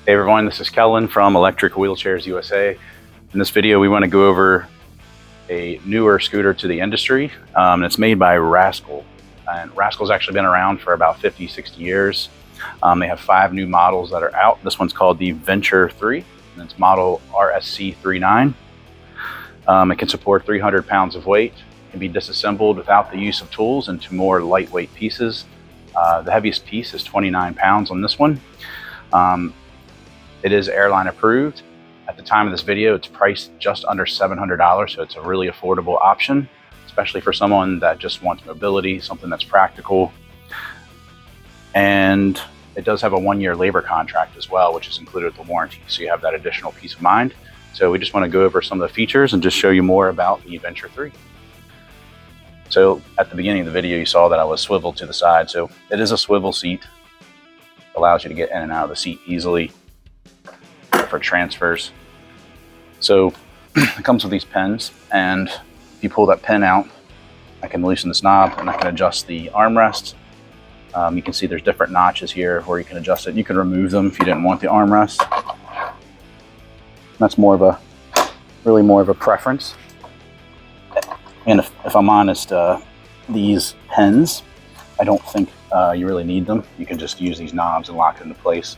Hey everyone, this is Kellen from Electric Wheelchairs USA. In this video, we want to go over a newer scooter to the industry. It's made by Rascal. And Rascal's actually been around for about 50, 60 years. They have 5 new models that are out. This one's called the Venture 3, and it's model RSC39. It can support 300 pounds of weight. It can be disassembled without the use of tools into more lightweight pieces. The heaviest piece is 29 pounds on this one. It is airline approved. At the time of this video, it's priced just under $700, so it's a really affordable option, especially for someone that just wants mobility, something that's practical. And it does have a 1-year labor contract as well, which is included with the warranty, so you have that additional peace of mind. So we just want to go over some of the features and just show you more about the Venture 3. So at the beginning of the video, you saw that I was swiveled to the side. So it is a swivel seat. It allows you to get in and out of the seat easily for transfers. So it comes with these pins, and if you pull that pin out, I can loosen this knob and I can adjust the armrest. You can see there's different notches here where you can adjust it. You can remove them if you didn't want the armrest. That's really more of a preference. And if I'm honest, these pins, I don't think you really need them. You can just use these knobs and lock it into place.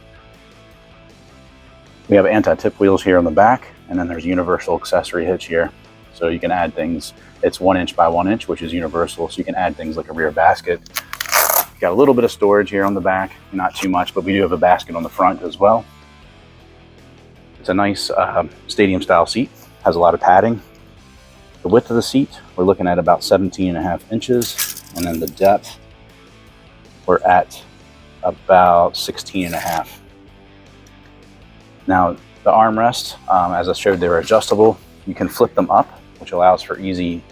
We have anti-tip wheels here on the back, and then there's universal accessory hitch here. So you can add things. It's 1 inch by 1 inch, which is universal. So you can add things like a rear basket. Got a little bit of storage here on the back, not too much, but we do have a basket on the front as well. It's a nice stadium style seat, has a lot of padding. The width of the seat, we're looking at about 17.5 inches. And then the depth, we're at about 16.5. Now, the armrests, as I showed, they were adjustable. You can flip them up, which allows for easy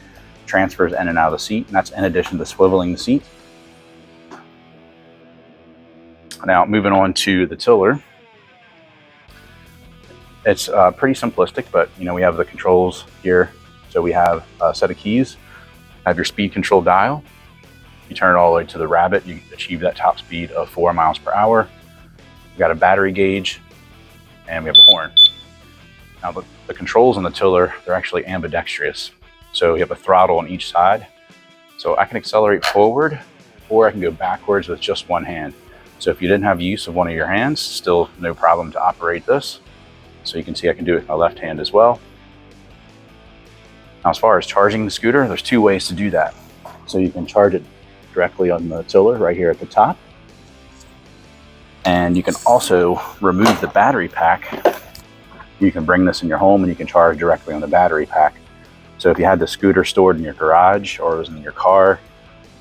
transfers in and out of the seat. And that's in addition to swiveling the seat. Now, moving on to the tiller. It's pretty simplistic, but we have the controls here. So we have a set of keys, have your speed control dial. You turn it all the way to the rabbit, you achieve that top speed of 4 miles per hour. We've got a battery gauge, and we have a horn. Now the controls on the tiller, they're actually ambidextrous. So you have a throttle on each side. So I can accelerate forward, or I can go backwards with just one hand. So if you didn't have use of one of your hands, still no problem to operate this. So you can see I can do it with my left hand as well. Now, as far as charging the scooter, there's 2 ways to do that. So you can charge it directly on the tiller right here at the top. And you can also remove the battery pack. You can bring this in your home and you can charge directly on the battery pack. So if you had the scooter stored in your garage or it was in your car,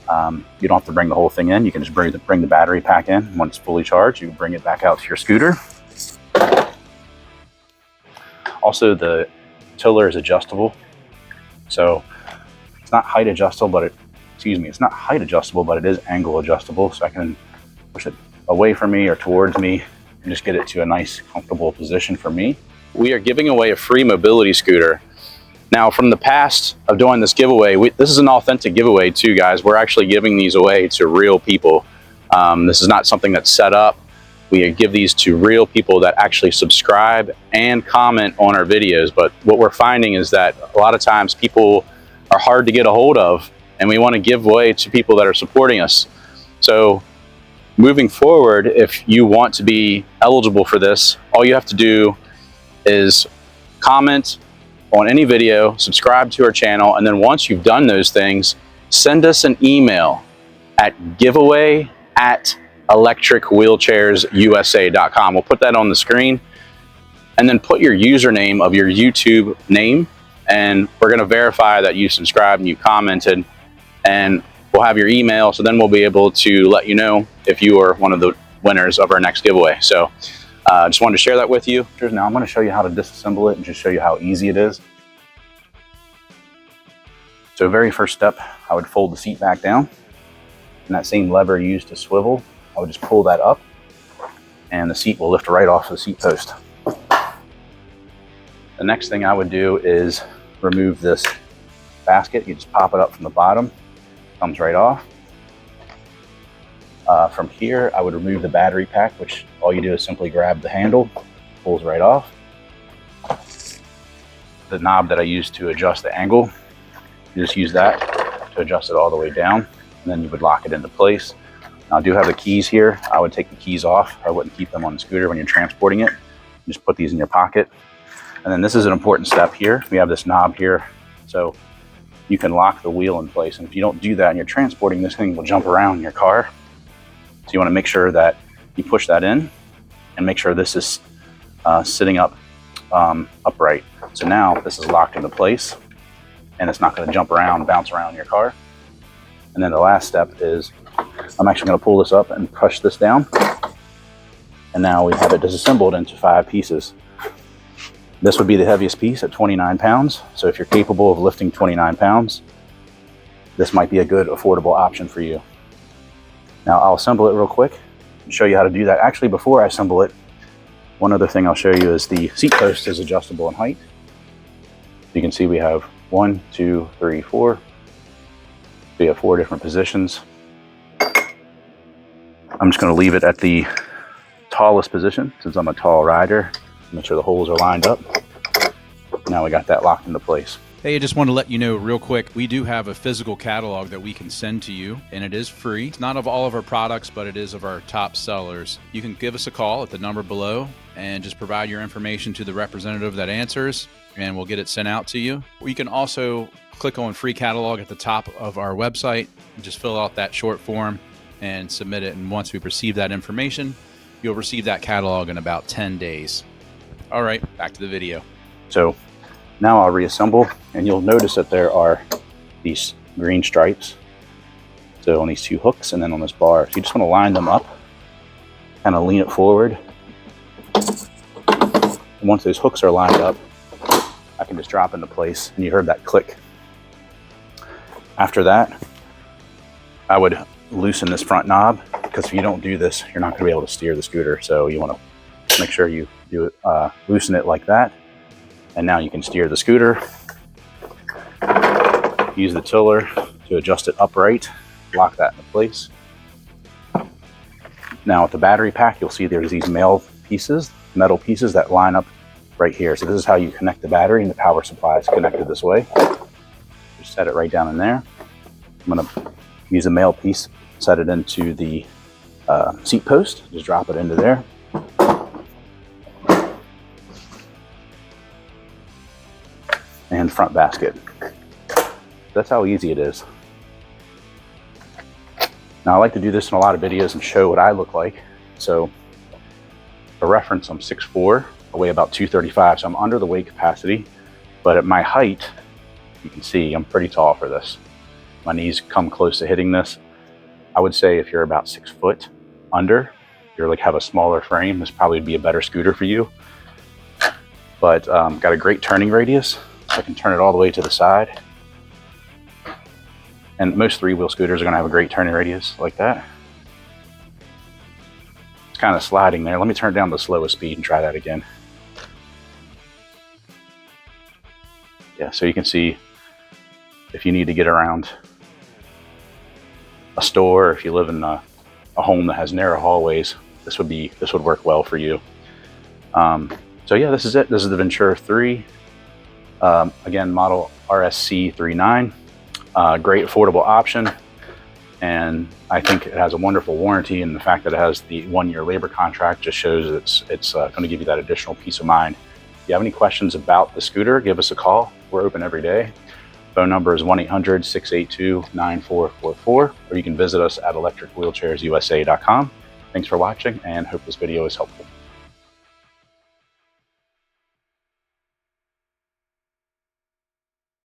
you don't have to bring the whole thing in. You can just bring the battery pack in. When it's fully charged, you bring it back out to your scooter. Also, the tiller is adjustable. So it's not height adjustable, but it's not height adjustable, but it is angle adjustable. So I can push it away from me or towards me and just get it to a nice, comfortable position for me. We are giving away a free mobility scooter. Now, from the past of doing this giveaway, this is an authentic giveaway too, guys. We're actually giving these away to real people. This is not something that's set up. We give these to real people that actually subscribe and comment on our videos. But what we're finding is that a lot of times people are hard to get a hold of, and we want to give away to people that are supporting us. So moving forward, if you want to be eligible for this, all you have to do is comment on any video, subscribe to our channel, and then once you've done those things, send us an email at giveaway@electricwheelchairsusa.com. We'll put that on the screen, and then put your username of your YouTube name, and we're going to verify that you subscribed and you commented, and we'll have your email, so then we'll be able to let you know if you are one of the winners of our next giveaway. So just wanted to share that with you. Now I'm going to show you how to disassemble it and just show you how easy it is. So very first step, I would fold the seat back down, and that same lever used to swivel, I would just pull that up, and the seat will lift right off the seat post. The next thing I would do is remove this basket. You just pop it up from the bottom, comes right off. From here, I would remove the battery pack, which all you do is simply grab the handle, pulls right off. The knob that I use to adjust the angle, you just use that to adjust it all the way down, and then you would lock it into place. Now, I do have the keys here. I would take the keys off. I wouldn't keep them on the scooter when you're transporting it. Just put these in your pocket. And then this is an important step here. We have this knob here, so you can lock the wheel in place. And if you don't do that and you're transporting, this thing will jump around in your car. So you want to make sure that you push that in and make sure this is sitting up upright. So now this is locked into place and it's not going to jump around, bounce around in your car. And then the last step is I'm actually going to pull this up and push this down. And now we have it disassembled into 5 pieces. This would be the heaviest piece at 29 pounds. So if you're capable of lifting 29 pounds, this might be a good affordable option for you. Now I'll assemble it real quick and show you how to do that. Actually, before I assemble it, one other thing I'll show you is the seat post is adjustable in height. You can see we have 1, 2, 3, 4. We have 4 different positions. I'm just going to leave it at the tallest position since I'm a tall rider. Make sure the holes are lined up. Now we got that locked into place. Hey, I just want to let you know real quick, we do have a physical catalog that we can send to you, and it is free. It's not of all of our products, but it is of our top sellers. You can give us a call at the number below and just provide your information to the representative that answers, and we'll get it sent out to you. You can also click on free catalog at the top of our website and just fill out that short form and submit it. And once we receive that information, you'll receive that catalog in about 10 days. All right, back to the video. So now I'll reassemble, and you'll notice that there are these green stripes. So on these 2 hooks and then on this bar. So you just want to line them up, kind of lean it forward. And once those hooks are lined up, I can just drop into place, and you heard that click. After that, I would loosen this front knob, because if you don't do this, you're not going to be able to steer the scooter. So you want to make sure you do it, loosen it like that. And now you can steer the scooter. Use the tiller to adjust it upright, lock that into place. Now with the battery pack, you'll see there's these metal pieces that line up right here. So this is how you connect the battery, and the power supply is connected this way. Just set it right down in there. I'm gonna use a male piece, set it into the seat post, just drop it into there. And front basket. That's how easy it is. Now I like to do this in a lot of videos and show what I look like. So for reference, I'm 6'4", I weigh about 235, so I'm under the weight capacity. But at my height, you can see I'm pretty tall for this. My knees come close to hitting this. I would say if you're about 6 foot under, you're like have a smaller frame, this probably would be a better scooter for you. But got a great turning radius. I can turn it all the way to the side. And most 3-wheel scooters are going to have a great turning radius like that. It's kind of sliding there. Let me turn it down to the slowest speed and try that again. Yeah, so you can see if you need to get around a store, or if you live in a home that has narrow hallways, this would work well for you. So yeah, this is it. This is the Venture 3. Again, model RSC39. Great affordable option, and I think it has a wonderful warranty, and the fact that it has the 1-year labor contract just shows it's going to give you that additional peace of mind. If you have any questions about the scooter, give us a call. We're open every day. Phone number is 1-800-682-9444, or you can visit us at electricwheelchairsusa.com. Thanks for watching, and hope this video is helpful.